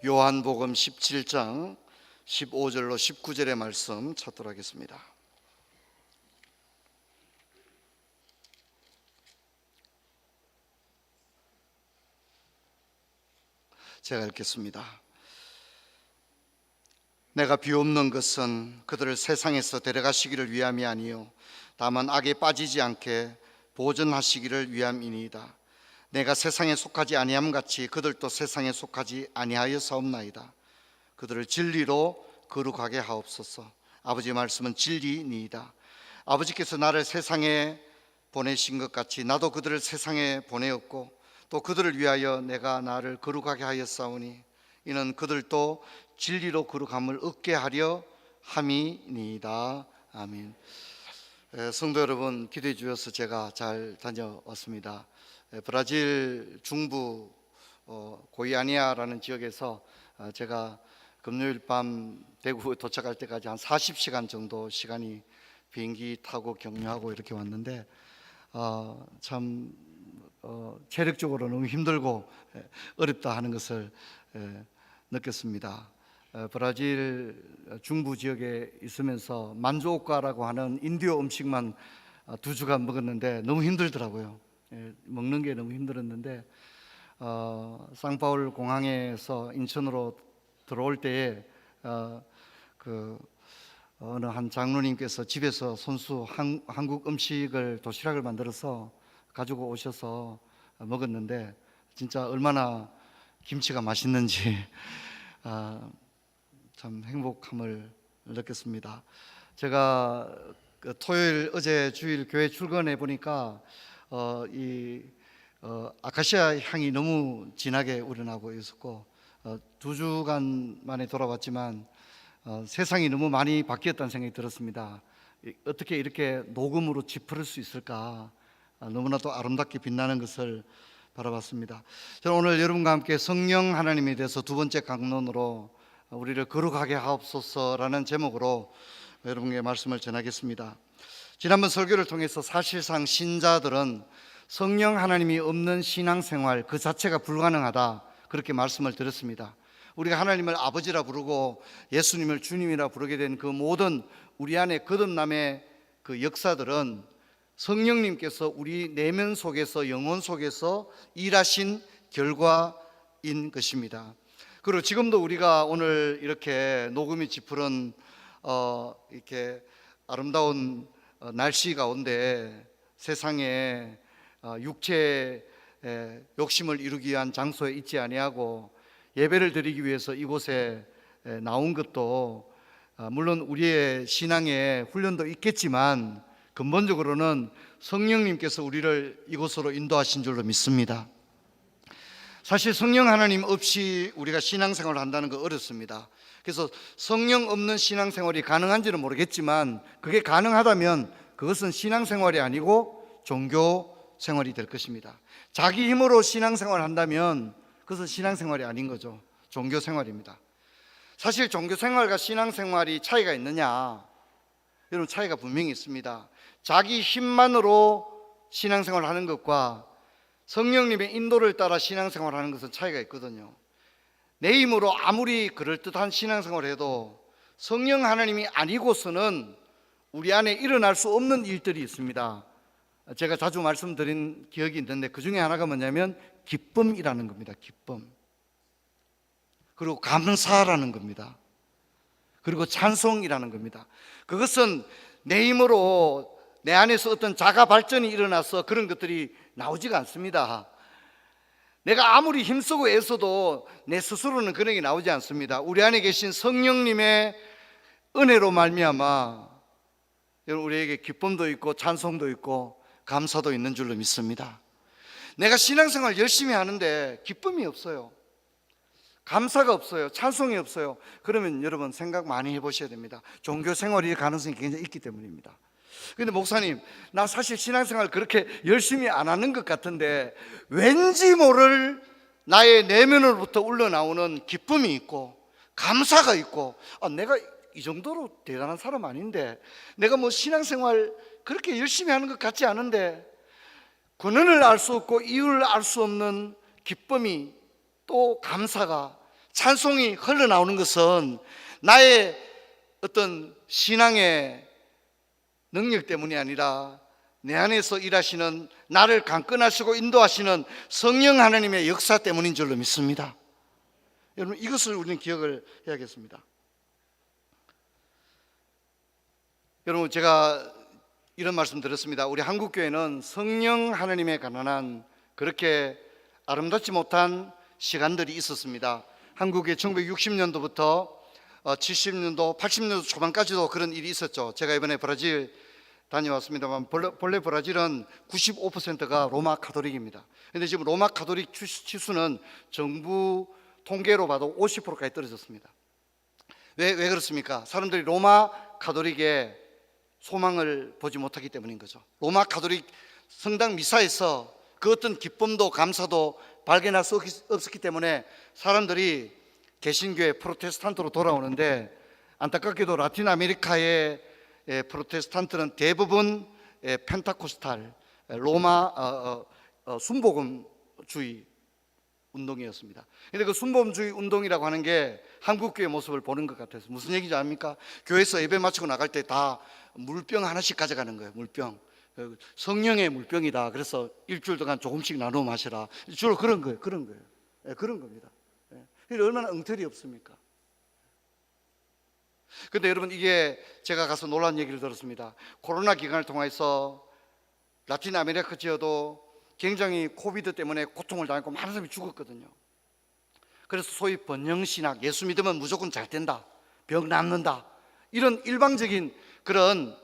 요한복음 17장 15절로 19절의 말씀 찾도록 하겠습니다. 제가 읽겠습니다. 내가 비옵는 것은 그들을 세상에서 데려가시기를 위함이 아니요 다만 악에 빠지지 않게 보존하시기를 위함이니이다. 내가 세상에 속하지 아니함 같이 그들도 세상에 속하지 아니하여사옵나이다. 그들을 진리로 거룩하게 하옵소서. 아버지 말씀은 진리니이다. 아버지께서 나를 세상에 보내신 것 같이 나도 그들을 세상에 보내었고 또 그들을 위하여 내가 나를 거룩하게 하였사오니 이는 그들도 진리로 거룩함을 얻게 하려 함이니이다. 아멘. 성도 여러분, 기도해 주셔서 제가 잘 다녀왔습니다. 브라질 중부 고이아니아라는 지역에서 제가 금요일 밤 대구 도착할 때까지 한 40시간 정도 시간이 비행기 타고 격려하고 이렇게 왔는데 참 체력적으로 너무 힘들고 어렵다 하는 것을 느꼈습니다. 브라질 중부 지역에 있으면서 만조오카라고 하는 인디오 음식만 2주간 먹었는데 너무 힘들더라고요. 먹는 게 너무 힘들었는데 상파울 공항에서 인천으로 들어올 때에 어느 한 장로님께서 집에서 손수 한국 음식을 도시락을 만들어서 가지고 오셔서 먹었는데 진짜 얼마나 김치가 맛있는지 참 행복함을 느꼈습니다. 제가 토요일 어제 주일 교회 출근해 보니까 아카시아 향이 너무 진하게 우러나고 있었고 2주간 만에 돌아왔지만 세상이 너무 많이 바뀌었다는 생각이 들었습니다. 어떻게 이렇게 녹음으로 짚을 수 있을까? 너무나도 아름답게 빛나는 것을 바라봤습니다. 저는 오늘 여러분과 함께 성령 하나님에 대해서 두 번째 강론으로 우리를 거룩하게 하옵소서라는 제목으로 여러분께 말씀을 전하겠습니다. 지난번 설교를 통해서 사실상 신자들은 성령 하나님이 없는 신앙생활 그 자체가 불가능하다 그렇게 말씀을 드렸습니다. 우리가 하나님을 아버지라 부르고 예수님을 주님이라 부르게 된 그 모든 우리 안에 거듭남의 그 역사들은 성령님께서 우리 내면 속에서 영혼 속에서 일하신 결과인 것입니다. 그리고 지금도 우리가 오늘 이렇게 녹음이 짙은 이렇게 아름다운 날씨 가운데 세상에 육체의 욕심을 이루기 위한 장소에 있지 아니하고 예배를 드리기 위해서 이곳에 나온 것도 물론 우리의 신앙의 훈련도 있겠지만 근본적으로는 성령님께서 우리를 이곳으로 인도하신 줄로 믿습니다. 사실 성령 하나님 없이 우리가 신앙생활을 한다는 거 어렵습니다. 그래서 성령 없는 신앙생활이 가능한지는 모르겠지만 그게 가능하다면 그것은 신앙생활이 아니고 종교생활이 될 것입니다. 자기 힘으로 신앙생활을 한다면 그것은 신앙생활이 아닌 거죠. 종교생활입니다. 사실 종교생활과 신앙생활이 차이가 있느냐? 여러분, 차이가 분명히 있습니다. 자기 힘만으로 신앙생활을 하는 것과 성령님의 인도를 따라 신앙생활을 하는 것은 차이가 있거든요. 내 힘으로 아무리 그럴듯한 신앙생활을 해도 성령 하나님이 아니고서는 우리 안에 일어날 수 없는 일들이 있습니다. 제가 자주 말씀드린 기억이 있는데 그 중에 하나가 뭐냐면 기쁨이라는 겁니다. 기쁨. 그리고 감사라는 겁니다. 그리고 찬송이라는 겁니다. 그것은 내 힘으로 내 안에서 어떤 자가 발전이 일어나서 그런 것들이 나오지가 않습니다. 내가 아무리 힘쓰고 애써도 내 스스로는 그런 게 나오지 않습니다. 우리 안에 계신 성령님의 은혜로 말미암아 여러분 우리에게 기쁨도 있고 찬송도 있고 감사도 있는 줄로 믿습니다. 내가 신앙생활 열심히 하는데 기쁨이 없어요. 감사가 없어요. 찬송이 없어요. 그러면 여러분 생각 많이 해보셔야 됩니다. 종교생활일 가능성이 굉장히 있기 때문입니다. 근데 목사님, 나 사실 신앙생활 그렇게 열심히 안 하는 것 같은데 왠지 모를 나의 내면으로부터 흘러나오는 기쁨이 있고 감사가 있고 내가 이 정도로 대단한 사람 아닌데 내가 뭐 신앙생활 그렇게 열심히 하는 것 같지 않은데 근원을 알 수 없고 이유를 알 수 없는 기쁨이 또 감사가 찬송이 흘러나오는 것은 나의 어떤 신앙의 능력 때문이 아니라 내 안에서 일하시는, 나를 강건하시고 인도하시는 성령 하나님의 역사 때문인 줄로 믿습니다. 여러분, 이것을 우리는 기억을 해야겠습니다. 여러분, 제가 이런 말씀 드렸습니다. 우리 한국교회는 성령 하나님에 관한 그렇게 아름답지 못한 시간들이 있었습니다. 한국에 1960년도부터 70년도, 80년도 초반까지도 그런 일이 있었죠. 제가 이번에 브라질 다녀왔습니다만 본래 브라질은 95%가 로마 가톨릭입니다. 그런데 지금 로마 가톨릭 치수는 정부 통계로 봐도 50%까지 떨어졌습니다. 왜 그렇습니까? 사람들이 로마 가톨릭에 소망을 보지 못하기 때문인 거죠. 로마 가톨릭 성당 미사에서 그 어떤 기쁨도 감사도 발견할 수 없었기 때문에 사람들이 개신교회 프로테스탄트로 돌아오는데, 안타깝게도 라틴 아메리카의 프로테스탄트는 대부분 펜타코스탈 로마 순복음주의 운동이었습니다. 그런데 그 순복음주의 운동이라고 하는 게 한국교회 모습을 보는 것 같아서 무슨 얘기인지 압니까? 교회에서 예배 마치고 나갈 때 다 물병 하나씩 가져가는 거예요. 물병, 성령의 물병이다. 그래서 일주일 동안 조금씩 나누어 마시라. 주로 그런 거예요. 그런 겁니다. 얼마나 엉터리 없습니까? 근데 여러분, 이게 제가 가서 놀라운 얘기를 들었습니다. 코로나 기간을 통해서 라틴 아메리카 지역도 굉장히 코비드 때문에 고통을 당했고 많은 사람이 죽었거든요. 그래서 소위 번영신학, 예수 믿으면 무조건 잘 된다, 병 낫는다, 이런 일방적인 그런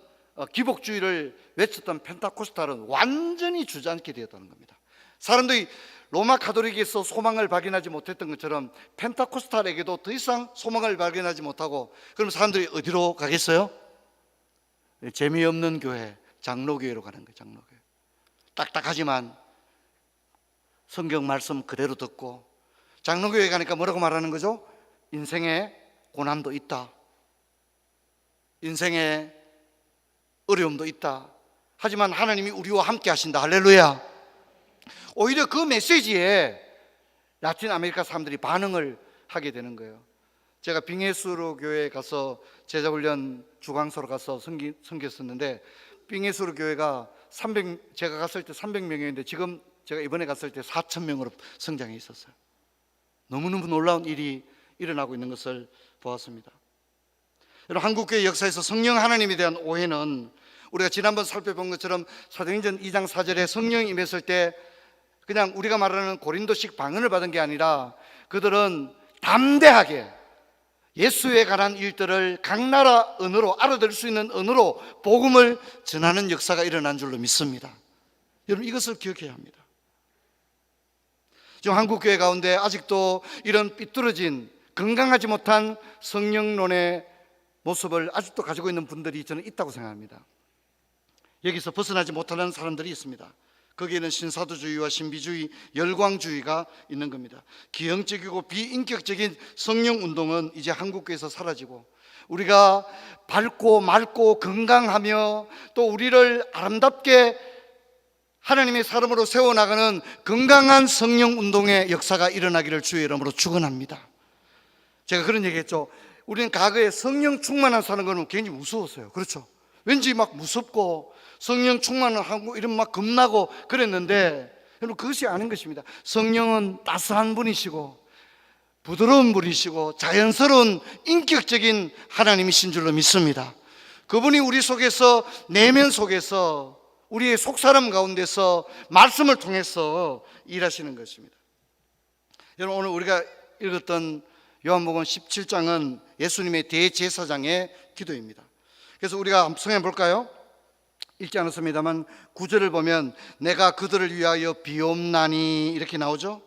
기복주의를 외쳤던 펜타코스탈은 완전히 주저앉게 되었다는 겁니다. 사람들이 로마 가톨릭에서 소망을 발견하지 못했던 것처럼 펜타코스탈에게도 더 이상 소망을 발견하지 못하고, 그럼 사람들이 어디로 가겠어요? 재미없는 교회, 장로교회로 가는 거예요. 장로교회. 딱딱하지만 성경 말씀 그대로 듣고, 장로교회 가니까 뭐라고 말하는 거죠? 인생에 고난도 있다, 인생에 어려움도 있다, 하지만 하나님이 우리와 함께 하신다. 할렐루야. 오히려 그 메시지에 라틴 아메리카 사람들이 반응을 하게 되는 거예요. 제가 빙예수로 교회에 가서 제자훈련 주강소로 가서 섬겼었는데, 빙예수로 교회가 제가 갔을 때 300명이었는데 지금 제가 이번에 갔을 때 4,000명으로 성장해 있었어요. 너무너무 놀라운 일이 일어나고 있는 것을 보았습니다. 여러분, 한국교회 역사에서 성령 하나님에 대한 오해는 우리가 지난번 살펴본 것처럼 사도행전 2장 4절에 성령이 임했을 때 그냥 우리가 말하는 고린도식 방언을 받은 게 아니라 그들은 담대하게 예수에 관한 일들을 각 나라 언어로, 알아들을 수 있는 언어로 복음을 전하는 역사가 일어난 줄로 믿습니다. 여러분, 이것을 기억해야 합니다. 지금 한국교회 가운데 아직도 이런 삐뚤어진 건강하지 못한 성령론의 모습을 아직도 가지고 있는 분들이 저는 있다고 생각합니다. 여기서 벗어나지 못하는 사람들이 있습니다. 거기에는 신사도주의와 신비주의, 열광주의가 있는 겁니다. 기형적이고 비인격적인 성령 운동은 이제 한국교회에서 사라지고, 우리가 밝고 맑고 건강하며 또 우리를 아름답게 하나님의 사람으로 세워나가는 건강한 성령 운동의 역사가 일어나기를 주의 이름으로 축원합니다. 제가 그런 얘기했죠. 우리는 과거에 성령 충만한 사는 거는 굉장히 무서웠어요. 그렇죠? 왠지 막 무섭고 성령 충만을 하고 이런 막 겁나고 그랬는데, 여러분, 그것이 아닌 것입니다. 성령은 따스한 분이시고 부드러운 분이시고 자연스러운 인격적인 하나님이신 줄로 믿습니다. 그분이 우리 속에서, 내면 속에서, 우리의 속사람 가운데서 말씀을 통해서 일하시는 것입니다. 여러분, 오늘 우리가 읽었던 요한복음 17장은 예수님의 대제사장의 기도입니다. 그래서 우리가 한번 성경 볼까요? 읽지 않았습니다만 9절을 보면 내가 그들을 위하여 비옵나니 이렇게 나오죠.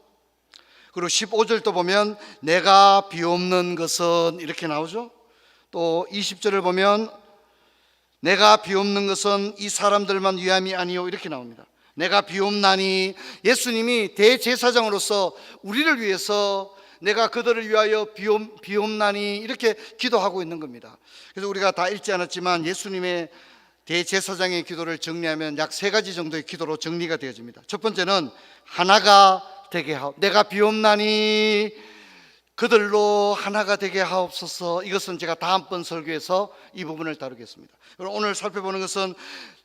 그리고 15절도 보면 내가 비옵는 것은 이렇게 나오죠. 또 20절을 보면 내가 비옵는 것은 이 사람들만 위함이 아니요 이렇게 나옵니다. 내가 비옵나니, 예수님이 대제사장으로서 우리를 위해서 내가 그들을 위하여 비옵나니 이렇게 기도하고 있는 겁니다. 그래서 우리가 다 읽지 않았지만 예수님의 대제사장의 기도를 정리하면 약 3가지 정도의 기도로 정리가 되어집니다. 첫 번째는 하나가 되게 하오. 내가 비옵나니 그들로 하나가 되게 하옵소서. 이것은 제가 다음번 설교에서 이 부분을 다루겠습니다. 그럼 오늘 살펴보는 것은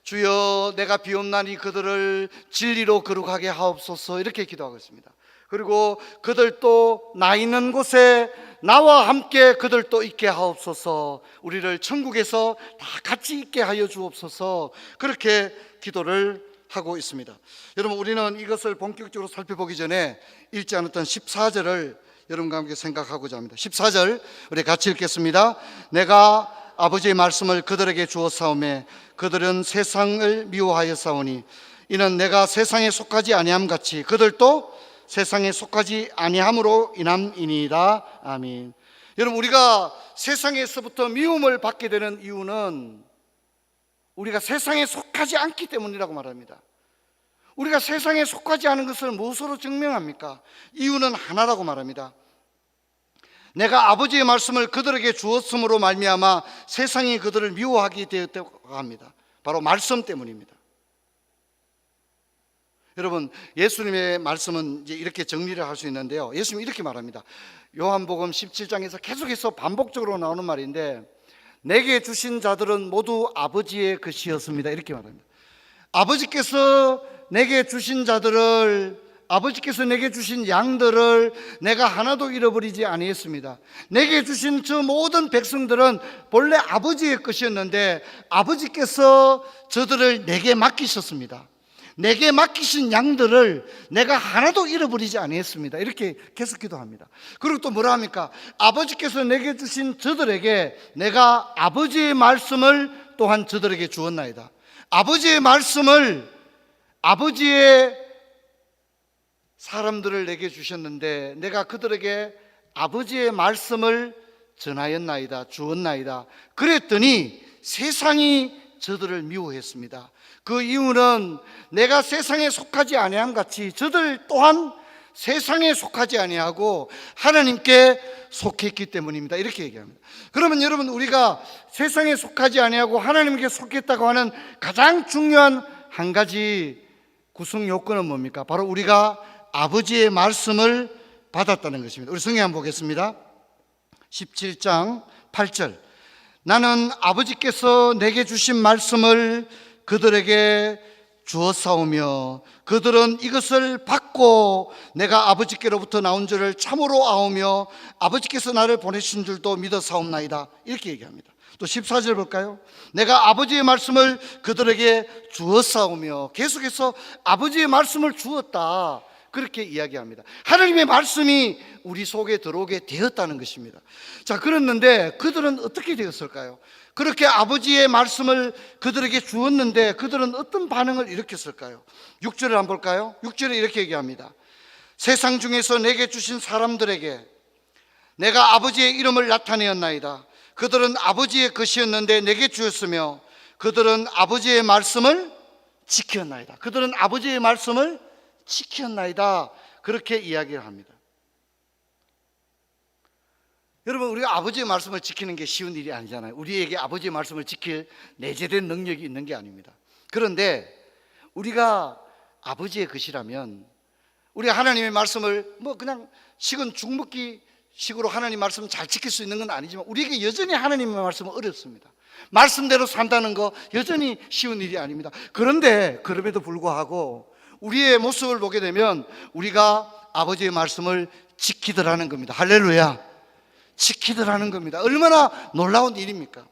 주여 내가 비옵나니 그들을 진리로 거룩하게 하옵소서, 이렇게 기도하고 있습니다. 그리고 그들도 나 있는 곳에 나와 함께 그들도 있게 하옵소서, 우리를 천국에서 다 같이 있게 하여 주옵소서, 그렇게 기도를 하고 있습니다. 여러분, 우리는 이것을 본격적으로 살펴보기 전에 읽지 않았던 14절을 여러분과 함께 생각하고자 합니다. 14절 우리 같이 읽겠습니다. 내가 아버지의 말씀을 그들에게 주었사오매 그들은 세상을 미워하였사오니 이는 내가 세상에 속하지 아니함 같이 그들도 세상에 속하지 아니함으로 인함이니이다. 아멘. 여러분, 우리가 세상에서부터 미움을 받게 되는 이유는 우리가 세상에 속하지 않기 때문이라고 말합니다. 우리가 세상에 속하지 않은 것을 무엇으로 증명합니까? 이유는 하나라고 말합니다. 내가 아버지의 말씀을 그들에게 주었으므로 말미암아 세상이 그들을 미워하게 되었다고 합니다. 바로 말씀 때문입니다. 여러분, 예수님의 말씀은 이제 이렇게 정리를 할 수 있는데요. 예수님이 이렇게 말합니다. 요한복음 17장에서 계속해서 반복적으로 나오는 말인데, 내게 주신 자들은 모두 아버지의 것이었습니다, 이렇게 말합니다. 아버지께서 내게 주신 자들을, 아버지께서 내게 주신 양들을 내가 하나도 잃어버리지 아니했습니다. 내게 주신 저 모든 백성들은 본래 아버지의 것이었는데 아버지께서 저들을 내게 맡기셨습니다. 내게 맡기신 양들을 내가 하나도 잃어버리지 아니했습니다, 이렇게 계속 기도합니다. 그리고 또 뭐라 합니까? 아버지께서 내게 주신 저들에게 내가 아버지의 말씀을 또한 저들에게 주었나이다. 아버지의 말씀을, 아버지의 사람들을 내게 주셨는데 내가 그들에게 아버지의 말씀을 전하였나이다, 주었나이다. 그랬더니 세상이 저들을 미워했습니다. 그 이유는 내가 세상에 속하지 아니함 같이 저들 또한 세상에 속하지 아니하고 하나님께 속했기 때문입니다, 이렇게 얘기합니다. 그러면 여러분, 우리가 세상에 속하지 아니하고 하나님께 속했다고 하는 가장 중요한 한 가지 구성 요건은 뭡니까? 바로 우리가 아버지의 말씀을 받았다는 것입니다. 우리 성경 한번 보겠습니다. 17장 8절. 나는 아버지께서 내게 주신 말씀을 그들에게 주었사오며 그들은 이것을 받고 내가 아버지께로부터 나온 줄을 참으로 아오며 아버지께서 나를 보내신 줄도 믿어사옵나이다, 이렇게 얘기합니다. 또 14절 볼까요? 내가 아버지의 말씀을 그들에게 주었사오며, 계속해서 아버지의 말씀을 주었다, 그렇게 이야기합니다. 하나님의 말씀이 우리 속에 들어오게 되었다는 것입니다. 자, 그랬는데 그들은 어떻게 되었을까요? 그렇게 아버지의 말씀을 그들에게 주었는데 그들은 어떤 반응을 일으켰을까요? 6절을 한번 볼까요? 6절에 이렇게 얘기합니다. 세상 중에서 내게 주신 사람들에게 내가 아버지의 이름을 나타내었나이다. 그들은 아버지의 것이었는데 내게 주었으며 그들은 아버지의 말씀을 지켰나이다. 그들은 아버지의 말씀을 지켰나이다, 그렇게 이야기를 합니다. 여러분, 우리가 아버지의 말씀을 지키는 게 쉬운 일이 아니잖아요. 우리에게 아버지의 말씀을 지킬 내재된 능력이 있는 게 아닙니다. 그런데 우리가 아버지의 것이라면 우리가 하나님의 말씀을 그냥 식은 죽먹기 식으로 하나님 말씀 잘 지킬 수 있는 건 아니지만 우리에게 여전히 하나님의 말씀은 어렵습니다. 말씀대로 산다는 거 여전히 쉬운 일이 아닙니다. 그런데 그럼에도 불구하고 우리의 모습을 보게 되면 우리가 아버지의 말씀을 지키더라는 겁니다. 할렐루야. 지키더라는 겁니다. 얼마나 놀라운 일입니까?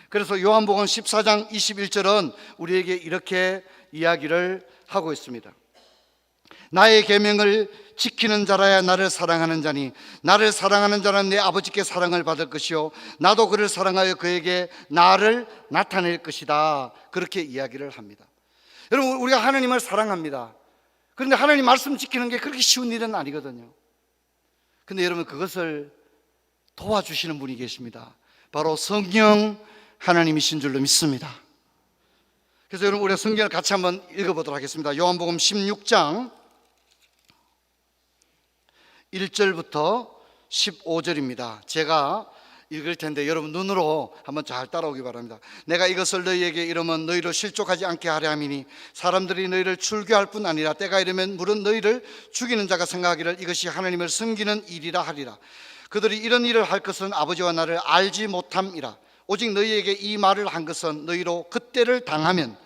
그래서 요한복음 14장 21절은 우리에게 이렇게 이야기를 하고 있습니다. 나의 계명을 지키는 자라야 나를 사랑하는 자니 나를 사랑하는 자는 내 아버지께 사랑을 받을 것이요 나도 그를 사랑하여 그에게 나를 나타낼 것이다, 그렇게 이야기를 합니다. 여러분, 우리가 하나님을 사랑합니다. 그런데 하나님 말씀 지키는 게 그렇게 쉬운 일은 아니거든요. 그런데 여러분, 그것을 도와주시는 분이 계십니다. 바로 성령 하나님이신 줄로 믿습니다. 그래서 여러분, 우리가 성경을 같이 한번 읽어보도록 하겠습니다. 요한복음 16장 1절부터 15절입니다. 제가 읽을 텐데 여러분 눈으로 한번 잘 따라오기 바랍니다. 내가 이것을 너희에게 이르면 너희로 실족하지 않게 하려 함이니 사람들이 너희를 출교할 뿐 아니라 때가 이르면 물은 너희를 죽이는 자가 생각하기를 이것이 하나님을 섬기는 일이라 하리라. 그들이 이런 일을 할 것은 아버지와 나를 알지 못함이라. 오직 너희에게 이 말을 한 것은 너희로 그때를 당하면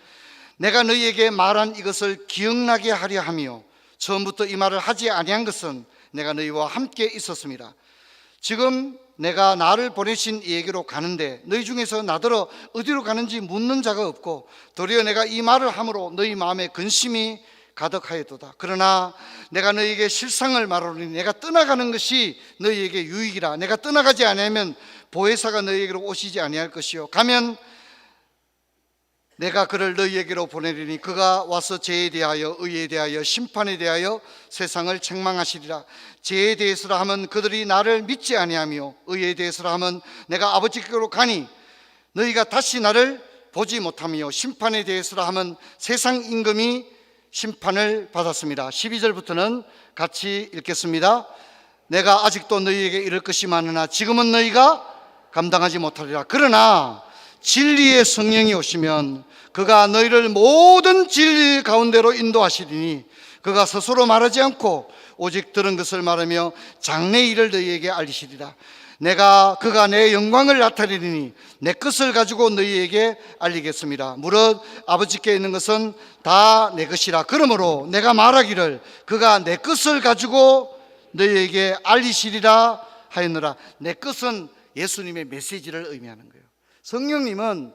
내가 너희에게 말한 이것을 기억나게 하려 함이요 처음부터 이 말을 하지 아니한 것은 내가 너희와 함께 있었습니다. 지금 내가 나를 보내신 이에게로 가는데 너희 중에서 나더러 어디로 가는지 묻는 자가 없고 도리어 내가 이 말을 함으로 너희 마음에 근심이 가득하였도다. 그러나 내가 너희에게 실상을 말하노니 내가 떠나가는 것이 너희에게 유익이라. 내가 떠나가지 아니하면 보혜사가 너희에게로 오시지 아니할 것이요 가면 내가 그를 너희에게로 보내리니 그가 와서 죄에 대하여 의에 대하여 심판에 대하여 세상을 책망하시리라. 죄에 대해서라 하면 그들이 나를 믿지 아니하며 의에 대해서라 하면 내가 아버지께로 가니 너희가 다시 나를 보지 못하며 심판에 대해서라 하면 세상 임금이 심판을 받았습니다. 12절부터는 같이 읽겠습니다. 내가 아직도 너희에게 이를 것이 많으나 지금은 너희가 감당하지 못하리라. 그러나 진리의 성령이 오시면 그가 너희를 모든 진리 가운데로 인도하시리니 그가 스스로 말하지 않고 오직 들은 것을 말하며 장래 일을 너희에게 알리시리라. 그가 내 영광을 나타내리니 내 것을 가지고 너희에게 알리겠습니다. 무릇 아버지께 있는 것은 다 내 것이라. 그러므로 내가 말하기를 그가 내 것을 가지고 너희에게 알리시리라 하였노라. 내 것은 예수님의 메시지를 의미하는 거예요. 성령님은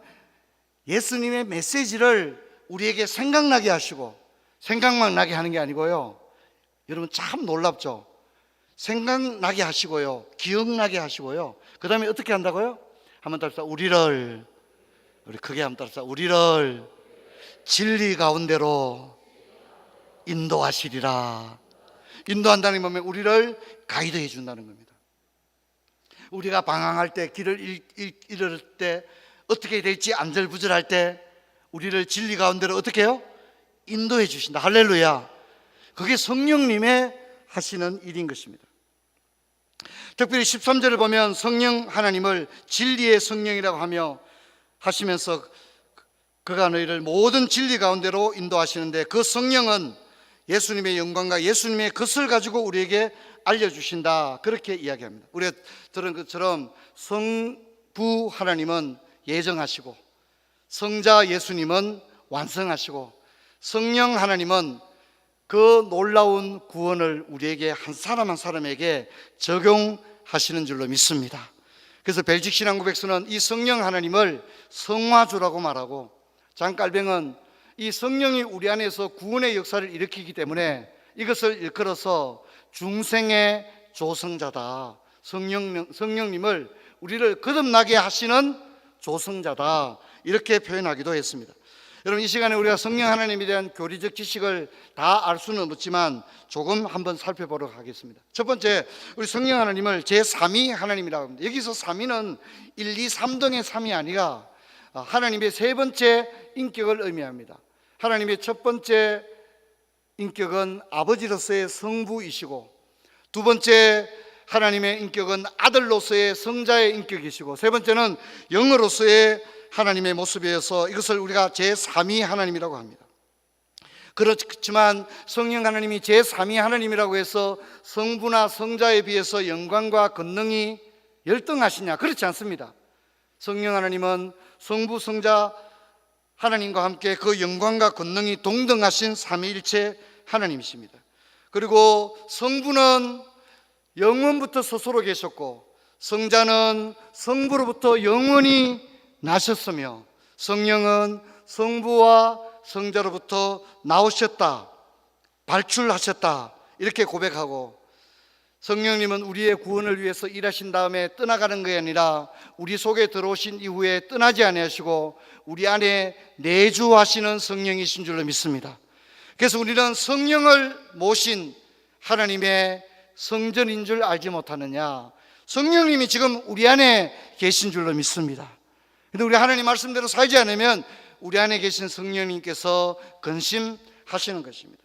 예수님의 메시지를 우리에게 생각나게 하시고 생각만 나게 하는 게 아니고요. 여러분 참 놀랍죠? 생각나게 하시고요. 기억나게 하시고요. 그 다음에 어떻게 한다고요? 한번 따라서 우리 크게 한번 따라서 우리를 진리 가운데로 인도하시리라. 인도한다는 게 뭐냐면 우리를 가이드해 준다는 겁니다. 우리가 방황할 때 길을 잃을 때 어떻게 될지 안절부절할 때 우리를 진리 가운데로 어떻게 해요? 인도해 주신다. 할렐루야. 그게 성령님의 하시는 일인 것입니다. 특별히 13절을 보면 성령 하나님을 진리의 성령이라고 하시면서 그가 너희를 모든 진리 가운데로 인도하시는데 그 성령은 예수님의 영광과 예수님의 것을 가지고 우리에게 알려주신다. 그렇게 이야기합니다. 우리가 들은 것처럼 성부 하나님은 예정하시고 성자 예수님은 완성하시고 성령 하나님은 그 놀라운 구원을 우리에게 한 사람 한 사람에게 적용하시는 줄로 믿습니다. 그래서 벨직 신앙고백서는 이 성령 하나님을 성화주라고 말하고 장깔병은 이 성령이 우리 안에서 구원의 역사를 일으키기 때문에 이것을 일컬어서 중생의 조성자다. 성령님을 우리를 거듭나게 하시는 조성자다. 이렇게 표현하기도 했습니다. 여러분 이 시간에 우리가 성령 하나님에 대한 교리적 지식을 다 알 수는 없지만 조금 한번 살펴보도록 하겠습니다. 첫 번째, 우리 성령 하나님을 제3위 하나님이라고 합니다. 여기서 3위는 1, 2, 3등의 3이 아니라 하나님의 세 번째 인격을 의미합니다. 하나님의 첫 번째 인격은 아버지로서의 성부이시고 두 번째 하나님의 인격은 아들로서의 성자의 인격이시고 세 번째는 영으로서의 하나님의 모습이어서 이것을 우리가 제3위 하나님이라고 합니다. 그렇지만 성령 하나님이 제3위 하나님이라고 해서 성부나 성자에 비해서 영광과 권능이 열등하시냐? 그렇지 않습니다. 성령 하나님은 성부, 성자 하나님과 함께 그 영광과 권능이 동등하신 삼위일체 하나님이십니다. 그리고 성부는 영원부터 스스로 계셨고 성자는 성부로부터 영원히 나셨으며 성령은 성부와 성자로부터 나오셨다, 발출하셨다 이렇게 고백하고 성령님은 우리의 구원을 위해서 일하신 다음에 떠나가는 것이 아니라 우리 속에 들어오신 이후에 떠나지 아니하시고 우리 안에 내주하시는 성령이신 줄로 믿습니다. 그래서 우리는 성령을 모신 하나님의 성전인 줄 알지 못하느냐? 성령님이 지금 우리 안에 계신 줄로 믿습니다. 근데 우리 하나님 말씀대로 살지 않으면 우리 안에 계신 성령님께서 근심하시는 것입니다.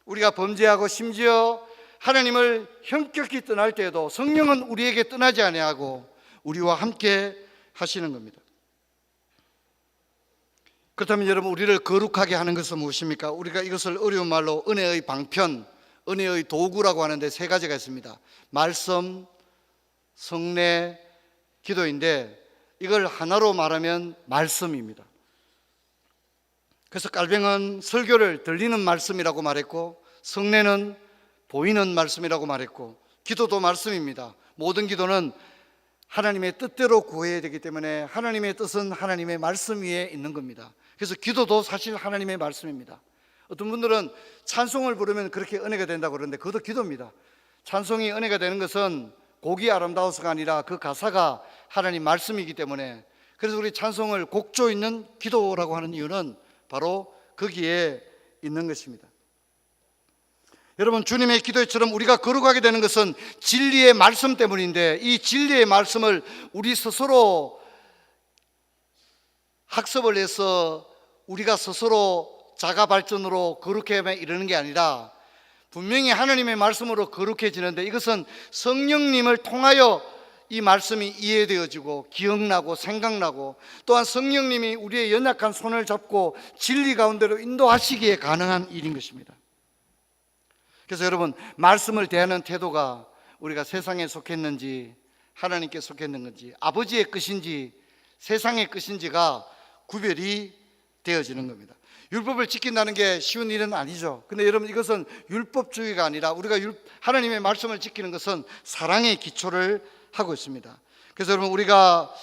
우리가 범죄하고 심지어 하나님을 현격히 떠날 때에도 성령은 우리에게 떠나지 아니하고 우리와 함께 하시는 겁니다. 그렇다면 여러분, 우리를 거룩하게 하는 것은 무엇입니까? 우리가 이것을 어려운 말로 은혜의 방편, 은혜의 도구라고 하는데 세 가지가 있습니다. 말씀, 성례, 기도인데 이걸 하나로 말하면 말씀입니다. 그래서 깔뱅은 설교를 들리는 말씀이라고 말했고, 성례는 보이는 말씀이라고 말했고, 기도도 말씀입니다. 모든 기도는 하나님의 뜻대로 구해야 되기 때문에 하나님의 뜻은 하나님의 말씀 위에 있는 겁니다. 그래서 기도도 사실 하나님의 말씀입니다. 어떤 분들은 찬송을 부르면 그렇게 은혜가 된다고 그러는데 그것도 기도입니다. 찬송이 은혜가 되는 것은 곡이 아름다워서가 아니라 그 가사가 하나님 말씀이기 때문에, 그래서 우리 찬송을 곡조 있는 기도라고 하는 이유는 바로 거기에 있는 것입니다. 여러분, 주님의 기도처럼 우리가 거룩하게 되는 것은 진리의 말씀 때문인데, 이 진리의 말씀을 우리 스스로 학습을 해서 우리가 스스로 자가 발전으로 거룩해야만 이르는 게 아니라 분명히 하나님의 말씀으로 거룩해지는데, 이것은 성령님을 통하여 이 말씀이 이해되어지고 기억나고 생각나고, 또한 성령님이 우리의 연약한 손을 잡고 진리 가운데로 인도하시기에 가능한 일인 것입니다. 그래서 여러분, 말씀을 대하는 태도가 우리가 세상에 속했는지 하나님께 속했는 건지, 아버지의 뜻인지 세상의 뜻인지가 구별이 되어지는 겁니다. 율법을 지킨다는 게 쉬운 일은 아니죠. 근데 여러분, 이것은 율법주의가 아니라 우리가 하나님의 말씀을 지키는 것은 사랑의 기초를 하고 있습니다. 그래서 여러분, 우리가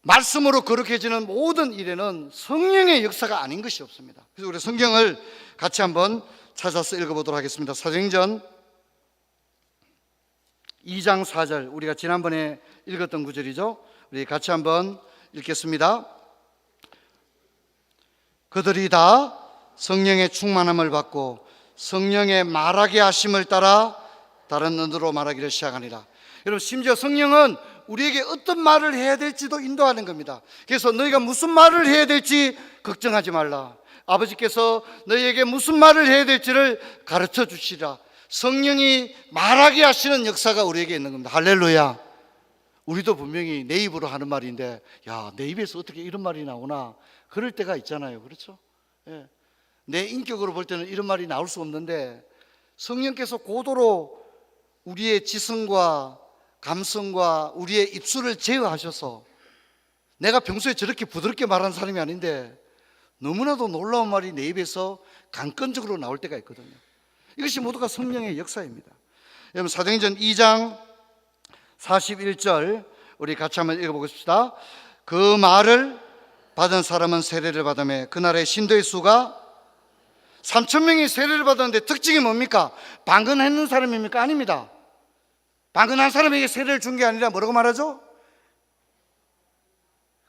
말씀으로 거룩해지는 모든 일에는 성령의 역사가 아닌 것이 없습니다. 그래서 우리 성경을 같이 한번 찾아서 읽어보도록 하겠습니다. 사도행전 2장 4절, 우리가 지난번에 읽었던 구절이죠. 우리 같이 한번 읽겠습니다. 그들이 다 성령의 충만함을 받고 성령의 말하게 하심을 따라 다른 언어로 말하기를 시작하니라. 여러분, 심지어 성령은 우리에게 어떤 말을 해야 될지도 인도하는 겁니다. 그래서 너희가 무슨 말을 해야 될지 걱정하지 말라. 아버지께서 너희에게 무슨 말을 해야 될지를 가르쳐 주시라. 성령이 말하게 하시는 역사가 우리에게 있는 겁니다. 할렐루야. 우리도 분명히 내 입으로 하는 말인데, 야, 내 입에서 어떻게 이런 말이 나오나, 그럴 때가 있잖아요. 그렇죠? 예. 내 인격으로 볼 때는 이런 말이 나올 수 없는데, 성령께서 고도로 우리의 지성과 감성과 우리의 입술을 제어하셔서, 내가 평소에 저렇게 부드럽게 말하는 사람이 아닌데 너무나도 놀라운 말이 내 입에서 강건적으로 나올 때가 있거든요. 이것이 모두가 성령의 역사입니다. 여러분, 사도행전 2장 41절 우리 같이 한번 읽어보겠습니다. 그 말을 받은 사람은 세례를 받으며 그날의 신도의 수가 3,000명이 세례를 받았는데 특징이 뭡니까? 방언하는 사람입니까? 아닙니다. 방언한 사람에게 세례를 준 게 아니라 뭐라고 말하죠?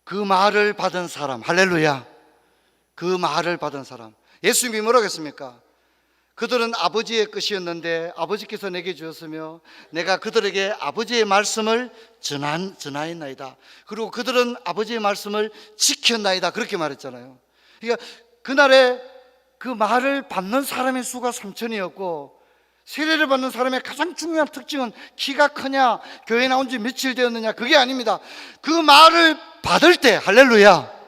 그 말을 받은 사람. 할렐루야. 그 말을 받은 사람. 예수님이 뭐라고 했습니까? 그들은 아버지의 것이었는데 아버지께서 내게 주었으며 내가 그들에게 아버지의 말씀을 전하였나이다. 그리고 그들은 아버지의 말씀을 지켰나이다. 그렇게 말했잖아요. 그러니까 그날에 그 말을 받는 사람의 수가 3,000이었고, 세례를 받는 사람의 가장 중요한 특징은 키가 크냐, 교회 나온 지 며칠 되었느냐, 그게 아닙니다. 그 말을 받을 때, 할렐루야,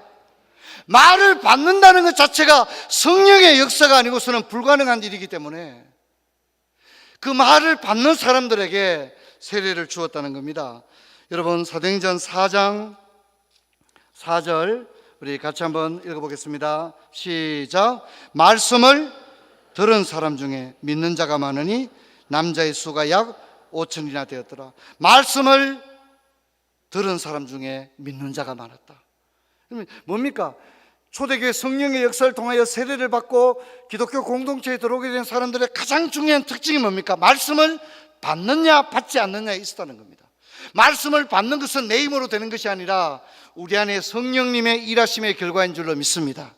말을 받는다는 것 자체가 성령의 역사가 아니고서는 불가능한 일이기 때문에 그 말을 받는 사람들에게 세례를 주었다는 겁니다. 여러분, 사도행전 4장 4절 우리 같이 한번 읽어보겠습니다. 시작. 말씀을 들은 사람 중에 믿는 자가 많으니 남자의 수가 약 5,000이나 되었더라. 말씀을 들은 사람 중에 믿는 자가 많았다. 그러면 뭡니까? 초대교회 성령의 역사를 통하여 세례를 받고 기독교 공동체에 들어오게 된 사람들의 가장 중요한 특징이 뭡니까? 말씀을 받느냐 받지 않느냐에 있었다는 겁니다. 말씀을 받는 것은 내 힘으로 되는 것이 아니라 우리 안에 성령님의 일하심의 결과인 줄로 믿습니다.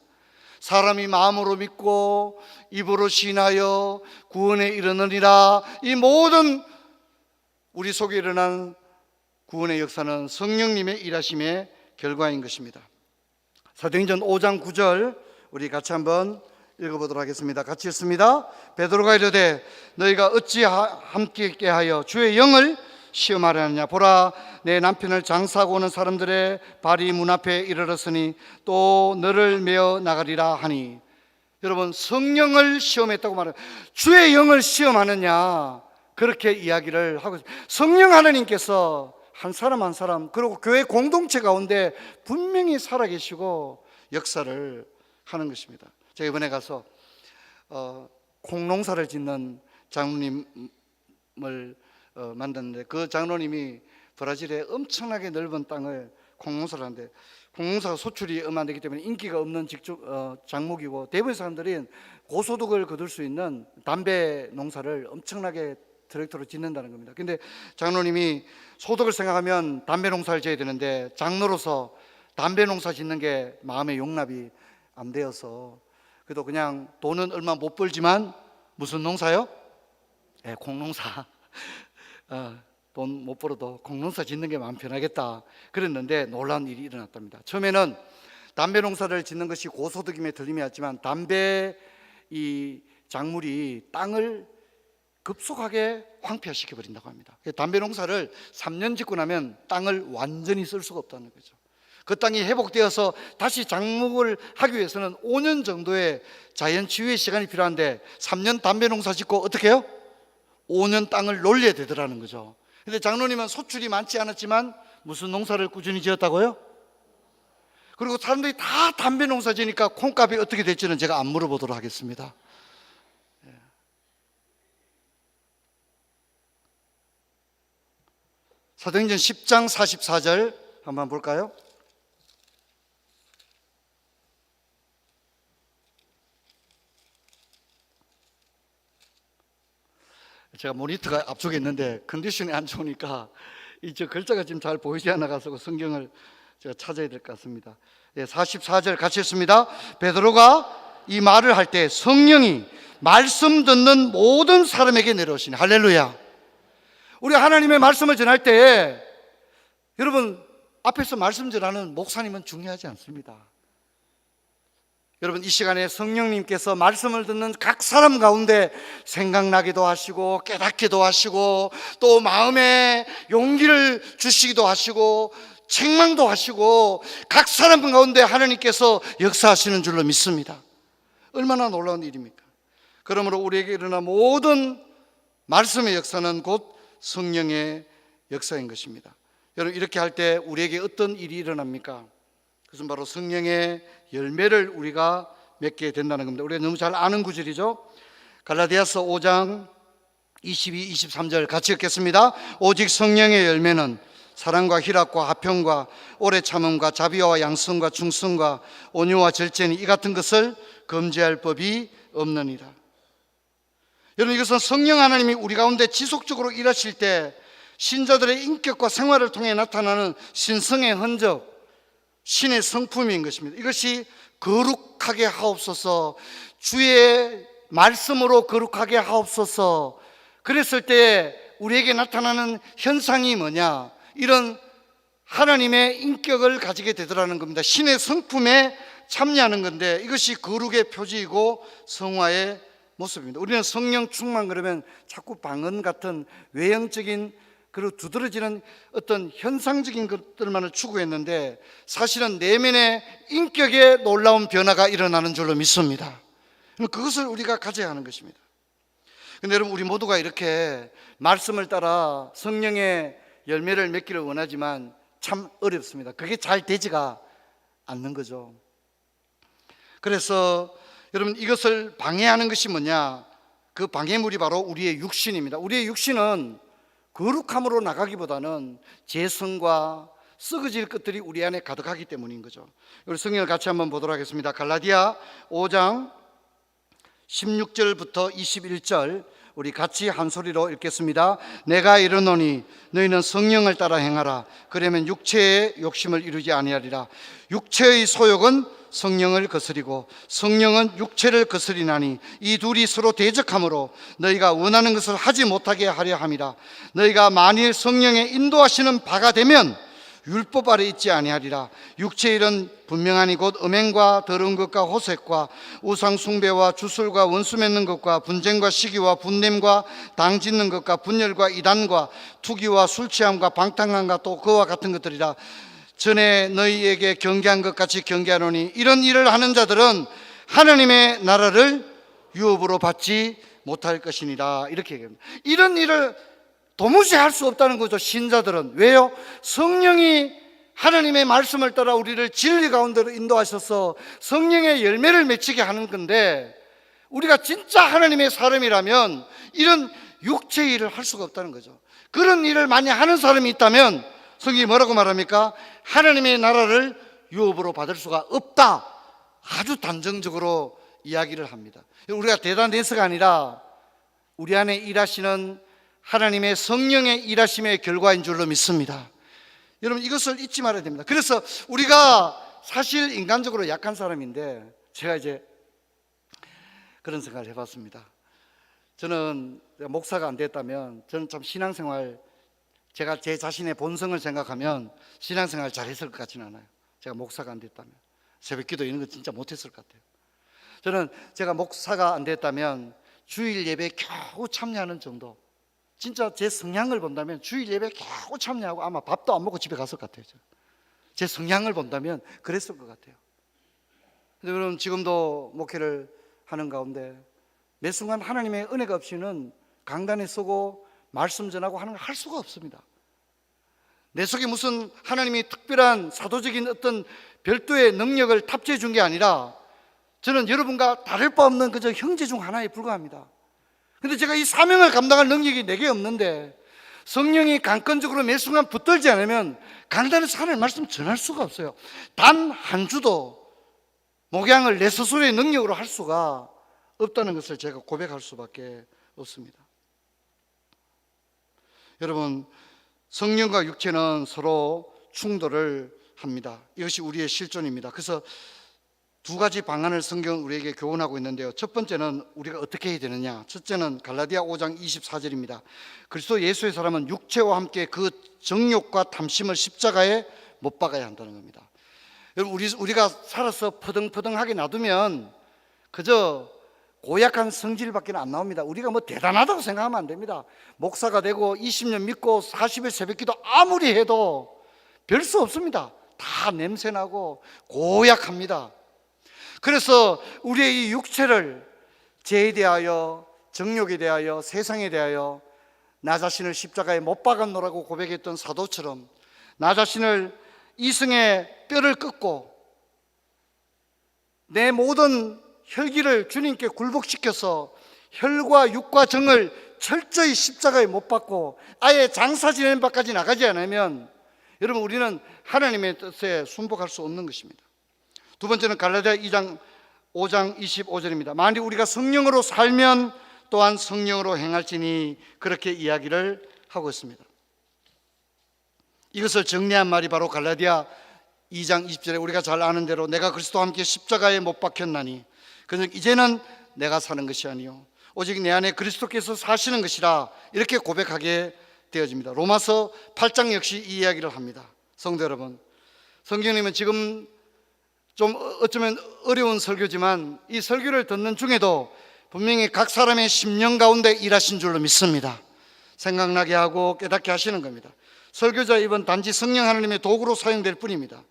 사람이 마음으로 믿고 입으로 신하여 구원에 이르느니라. 이 모든 우리 속에 일어난 구원의 역사는 성령님의 일하심의 결과인 것입니다. 사도행전 5장 9절 우리 같이 한번 읽어보도록 하겠습니다. 같이 읽습니다. 베드로가 이르되 너희가 어찌 함께 있게 하여 주의 영을 시험하려 하느냐? 보라, 내 남편을 장사하고 오는 사람들의 발이 문 앞에 이르렀으니 또 너를 메어 나가리라 하니. 여러분, 성령을 시험했다고 말해요. 주의 영을 시험하느냐, 그렇게 이야기를 하고 있습니다. 성령 하나님께서 한 사람 한 사람, 그리고 교회 공동체 가운데 분명히 살아계시고 역사를 하는 것입니다. 제가 이번에 가서 콩농사를 짓는 장로님을 만났는데, 그 장로님이 브라질의 엄청나게 넓은 땅을 콩농사를 하는데, 콩농사가 소출이 얼마 안 되기 때문에 인기가 없는 작목이고, 대부분 사람들이 고소득을 거둘 수 있는 담배 농사를 엄청나게 트랙터로 짓는다는 겁니다. 근데 장로님이 소득을 생각하면 담배 농사를 지어야 되는데, 장로로서 담배 농사 짓는 게 마음의 용납이 안 되어서, 그래도 그냥 돈은 얼마 못 벌지만 무슨 농사요? 네, 콩농사. 돈 못 벌어도 콩농사 짓는 게 마음 편하겠다 그랬는데, 놀라운 일이 일어났답니다. 처음에는 담배 농사를 짓는 것이 고소득임에 들림이 왔지만, 담배 이 작물이 땅을 급속하게 황폐화시켜 버린다고 합니다. 담배 농사를 3년 짓고 나면 땅을 완전히 쓸 수가 없다는 거죠. 그 땅이 회복되어서 다시 작목을 하기 위해서는 5년 정도의 자연 치유의 시간이 필요한데, 3년 담배 농사 짓고 어떻게 해요? 5년 땅을 놀려야 되더라는 거죠. 근데 장로님은 소출이 많지 않았지만 무슨 농사를 꾸준히 지었다고요? 그리고 사람들이 다 담배 농사 지니까 콩값이 어떻게 될지는 제가 안 물어보도록 하겠습니다. 사도행전 10장 44절 한번 볼까요? 제가 모니터가 앞쪽에 있는데 컨디션이 안 좋으니까 저 글자가 지금 잘 보이지 않아가지고 성경을 제가 찾아야 될 것 같습니다. 44절 같이 읽습니다. 베드로가 이 말을 할 때 성령이 말씀 듣는 모든 사람에게 내려오시니. 할렐루야. 우리 하나님의 말씀을 전할 때, 여러분, 앞에서 말씀 전하는 목사님은 중요하지 않습니다. 여러분, 이 시간에 성령님께서 말씀을 듣는 각 사람 가운데 생각나기도 하시고, 깨닫기도 하시고, 또 마음에 용기를 주시기도 하시고, 책망도 하시고, 각 사람 가운데 하나님께서 역사하시는 줄로 믿습니다. 얼마나 놀라운 일입니까? 그러므로 우리에게 일어난 모든 말씀의 역사는 곧 성령의 역사인 것입니다. 여러분, 이렇게 할 때 우리에게 어떤 일이 일어납니까? 그것은 바로 성령의 열매를 우리가 맺게 된다는 겁니다. 우리가 너무 잘 아는 구절이죠. 갈라디아서 5장 22, 23절 같이 읽겠습니다. 오직 성령의 열매는 사랑과 희락과 화평과 오래 참음과 자비와 양성과 충성과 온유와 절제니 이 같은 것을 금지할 법이 없느니라. 여러분, 이것은 성령 하나님이 우리 가운데 지속적으로 일하실 때 신자들의 인격과 생활을 통해 나타나는 신성의 흔적, 신의 성품인 것입니다. 이것이 거룩하게 하옵소서, 주의 말씀으로 거룩하게 하옵소서. 그랬을 때 우리에게 나타나는 현상이 뭐냐? 이런 하나님의 인격을 가지게 되더라는 겁니다. 신의 성품에 참여하는 건데, 이것이 거룩의 표지이고 성화의 모습입니다. 우리는 성령 충만 그러면 자꾸 방언 같은 외형적인, 그리고 두드러지는 어떤 현상적인 것들만을 추구했는데, 사실은 내면의 인격에 놀라운 변화가 일어나는 줄로 믿습니다. 그것을 우리가 가져야 하는 것입니다. 그런데 여러분, 우리 모두가 이렇게 말씀을 따라 성령의 열매를 맺기를 원하지만 참 어렵습니다. 그게 잘 되지가 않는 거죠. 그래서 여러분, 이것을 방해하는 것이 뭐냐? 그 방해물이 바로 우리의 육신입니다. 우리의 육신은 거룩함으로 나가기보다는 죄성과 썩어질 것들이 우리 안에 가득하기 때문인 거죠. 우리 성경을 같이 한번 보도록 하겠습니다. 갈라디아 5장 16절부터 21절 우리 같이 한 소리로 읽겠습니다. 내가 이르노니 너희는 성령을 따라 행하라. 그러면 육체의 욕심을 이루지 아니하리라. 육체의 소욕은 성령을 거스리고 성령은 육체를 거스리나니 이 둘이 서로 대적하므로 너희가 원하는 것을 하지 못하게 하려 함이라. 너희가 만일 성령의 인도하시는 바가 되면 율법 아래 있지 아니하리라. 육체의 일은 분명하니 곧 음행과 더러운 것과 호색과 우상 숭배와 주술과 원수 맺는 것과 분쟁과 시기와 분냄과 당 짓는 것과 분열과 이단과 투기와 술 취함과 방탕함과 또 그와 같은 것들이라. 전에 너희에게 경계한 것 같이 경계하노니 이런 일을 하는 자들은 하나님의 나라를 유업으로 받지 못할 것이니라. 이렇게 얘기합니다. 이런 일을 도무지 할 수 없다는 거죠, 신자들은. 왜요? 성령이 하나님의 말씀을 따라 우리를 진리 가운데로 인도하셔서 성령의 열매를 맺히게 하는 건데, 우리가 진짜 하나님의 사람이라면 이런 육체의 일을 할 수가 없다는 거죠. 그런 일을 많이 하는 사람이 있다면 성경이 뭐라고 말합니까? 하나님의 나라를 유업으로 받을 수가 없다. 아주 단정적으로 이야기를 합니다. 우리가 대단해서가 아니라 우리 안에 일하시는 하나님의 성령의 일하심의 결과인 줄로 믿습니다. 여러분, 이것을 잊지 말아야 됩니다. 그래서 우리가 사실 인간적으로 약한 사람인데, 제가 이제 그런 생각을 해봤습니다. 저는 목사가 안 됐다면 저는 참 신앙생활, 제가 제 자신의 본성을 생각하면 신앙생활 잘했을 것 같지는 않아요. 제가 목사가 안 됐다면 새벽기도 이런 거 진짜 못했을 것 같아요. 저는 제가 목사가 안 됐다면 주일 예배에 겨우 참여하는 정도, 진짜 제 성향을 본다면 주일 예배에 겨우 참여하고 아마 밥도 안 먹고 집에 갔을 것 같아요. 제 성향을 본다면 그랬을 것 같아요. 근데 여러분, 지금도 목회를 하는 가운데 매 순간 하나님의 은혜가 없이는 강단에 서고 말씀 전하고 하는 걸 할 수가 없습니다. 내 속에 무슨 하나님이 특별한 사도적인 어떤 별도의 능력을 탑재해 준 게 아니라 저는 여러분과 다를 바 없는 그저 형제 중 하나에 불과합니다. 근데 제가 이 사명을 감당할 능력이 내게 없는데 성령이 강건적으로 매 순간 붙들지 않으면 강단에서 하나님의 말씀 전할 수가 없어요. 단 한 주도 목양을 내 스스로의 능력으로 할 수가 없다는 것을 제가 고백할 수밖에 없습니다. 여러분, 성령과 육체는 서로 충돌을 합니다. 이것이 우리의 실존입니다. 그래서 두 가지 방안을 성경은 우리에게 교훈하고 있는데요. 첫 번째는 우리가 어떻게 해야 되느냐. 첫째는 갈라디아 5장 24절입니다. 그리스도 예수의 사람은 육체와 함께 그 정욕과 탐심을 십자가에 못 박아야 한다는 겁니다. 여러분, 우리가 살아서 퍼덩퍼덩하게 놔두면 그저 고약한 성질밖에 안 나옵니다. 우리가 뭐 대단하다고 생각하면 안 됩니다. 목사가 되고 20년 믿고 40일 새벽기도 아무리 해도 별 수 없습니다. 다 냄새나고 고약합니다. 그래서 우리의 이 육체를 죄에 대하여, 정욕에 대하여, 세상에 대하여 나 자신을 십자가에 못 박았노라고 고백했던 사도처럼 나 자신을 이승의 뼈를 꺾고 내 모든 혈기를 주님께 굴복시켜서 혈과 육과 정을 철저히 십자가에 못 박고 아예 장사 지내는 바까지 나가지 않으면 여러분, 우리는 하나님의 뜻에 순복할 수 없는 것입니다. 두 번째는 갈라디아 5장 25절입니다. 만일 우리가 성령으로 살면 또한 성령으로 행할지니, 그렇게 이야기를 하고 있습니다. 이것을 정리한 말이 바로 갈라디아 2장 20절에 우리가 잘 아는 대로 내가 그리스도와 함께 십자가에 못 박혔나니 그래서 이제는 내가 사는 것이 아니요 오직 내 안에 그리스도께서 사시는 것이라, 이렇게 고백하게 되어집니다. 로마서 8장 역시 이 이야기를 합니다. 성도 여러분, 성경님은 지금 좀 어쩌면 어려운 설교지만 이 설교를 듣는 중에도 분명히 각 사람의 심령 가운데 일하신 줄로 믿습니다. 생각나게 하고 깨닫게 하시는 겁니다. 설교자 입은 단지 성령 하나님의 도구로 사용될 뿐입니다.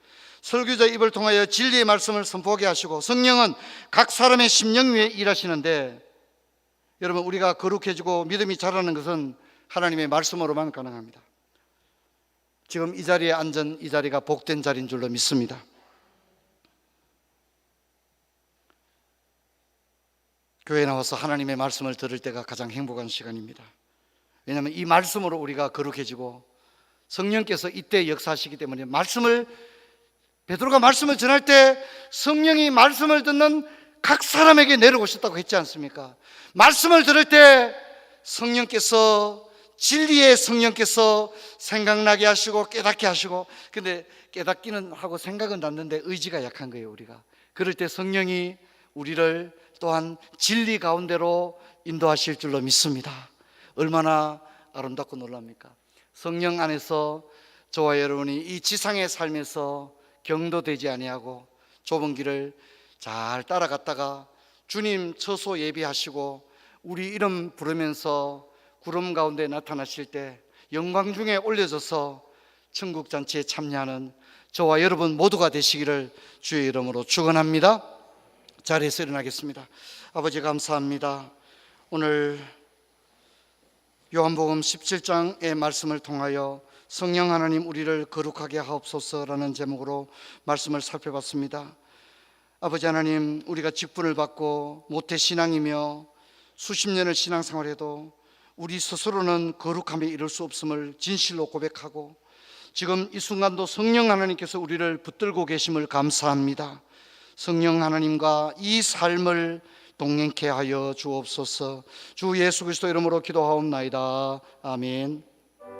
설교자 입을 통하여 진리의 말씀을 선포하게 하시고 성령은 각 사람의 심령 위에 일하시는데, 여러분, 우리가 거룩해지고 믿음이 자라는 것은 하나님의 말씀으로만 가능합니다. 지금 이 자리에 앉은 이 자리가 복된 자리인 줄로 믿습니다. 교회에 나와서 하나님의 말씀을 들을 때가 가장 행복한 시간입니다. 왜냐하면 이 말씀으로 우리가 거룩해지고 성령께서 이때 역사하시기 때문에, 베드로가 말씀을 전할 때 성령이 말씀을 듣는 각 사람에게 내려오셨다고 했지 않습니까? 말씀을 들을 때 성령께서, 진리의 성령께서 생각나게 하시고 깨닫게 하시고, 근데 깨닫기는 하고 생각은 났는데 의지가 약한 거예요, 우리가. 그럴 때 성령이 우리를 또한 진리 가운데로 인도하실 줄로 믿습니다. 얼마나 아름답고 놀랍니까? 성령 안에서 저와 여러분이 이 지상의 삶에서 경도되지 아니하고 좁은 길을 잘 따라갔다가 주님 처소 예비하시고 우리 이름 부르면서 구름 가운데 나타나실 때 영광 중에 올려져서 천국 잔치에 참여하는 저와 여러분 모두가 되시기를 주의 이름으로 축원합니다. 자리에서 일어나겠습니다. 아버지 감사합니다. 오늘 요한복음 17장의 말씀을 통하여 성령 하나님 우리를 거룩하게 하옵소서라는 제목으로 말씀을 살펴봤습니다. 아버지 하나님, 우리가 직분을 받고 모태신앙이며 수십 년을 신앙생활해도 우리 스스로는 거룩함에 이를 수 없음을 진실로 고백하고 지금 이 순간도 성령 하나님께서 우리를 붙들고 계심을 감사합니다. 성령 하나님과 이 삶을 동행케 하여 주옵소서. 주 예수 그리스도 이름으로 기도하옵나이다. 아멘.